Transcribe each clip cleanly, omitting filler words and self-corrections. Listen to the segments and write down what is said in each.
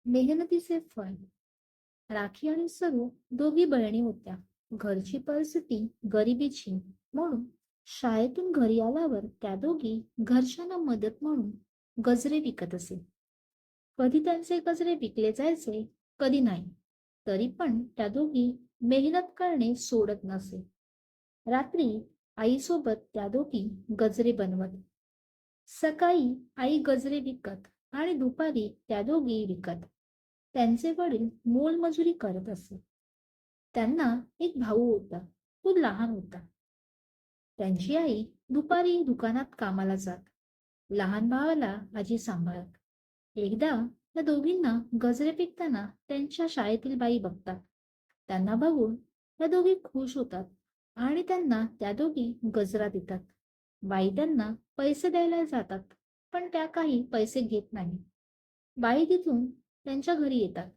मेहनतीचे फळ. राखी आणि सरू दोघी बहिणी होत्या. घरची परिस्थिती गरिबीची म्हणून शाळेतून घरी आल्यावर त्या दोघी घरच्यांना मदत म्हणून गजरे विकत असे. कधी त्यांचे गजरे विकले जायचे, कधी नाही. तरी पण त्या दोघी मेहनत करणे सोडत नसे. रात्री आईसोबत त्या दोघी गजरे बनवत. सकाळी आई गजरे विकत आणि दुपारी त्या दोघी विकत. त्यांचे वडील मोलमजुरी करत असत. त्यांना एक भाऊ होता. तो लहान होता. त्यांची आई दुपारी दुकानात कामाला जात. लहान भावाला आजी सांभाळत. एकदा त्या दोघींना गजरे विकताना त्यांच्या शाळेतील बाई बघतात. त्यांना बघून त्या दोघी खुश होतात आणि त्यांना त्या दोघी गजरा देतात. बाई त्यांना पैसे द्यायला जातात, पण त्या काही पैसे घेत नाही. बाई तिथून त्यांच्या घरी येतात,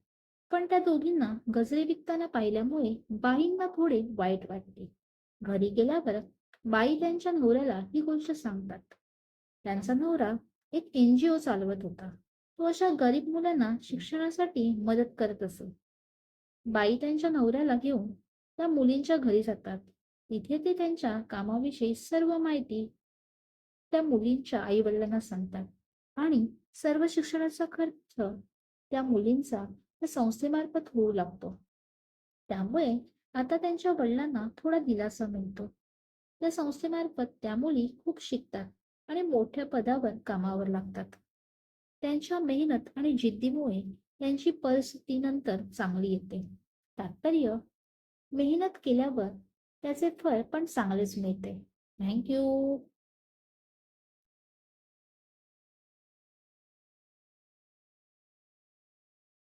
पण त्या दोघींना गजरे विकताना पाहिल्यामुळे बाईंना थोडे वाईट वाटते. घरी गेल्यावर बाई त्यांच्या नवऱ्याला ही गोष्ट सांगतात. त्यांचा नवरा एक NGO चालवत होता. तो अशा गरीब मुलांना शिक्षणासाठी मदत करत असत. बाई त्यांच्या नवऱ्याला घेऊन त्या मुलींच्या घरी जातात. तिथे ते त्यांच्या कामाविषयी सर्व माहिती त्या मुलींच्या आई-वडिलांना सांगतात आणि सर्व शिक्षणाचा खर्च त्या मुलींचा त्या संस्थेमार्फत होऊ लागतो. त्यामुळे आता त्यांच्या वडिलांना थोडा दिलासा मिळतो. त्या संस्थेमार्फत त्या मुली खूप शिकतात आणि मोठ्या पदावर कामावर लागतात. त्यांच्या मेहनत आणि जिद्दीमुळे त्यांची परिस्थिती नंतर चांगली येते. तात्पर्य, मेहनत केल्यावर त्याचे फळ पण चांगलेच मिळते. Thank you.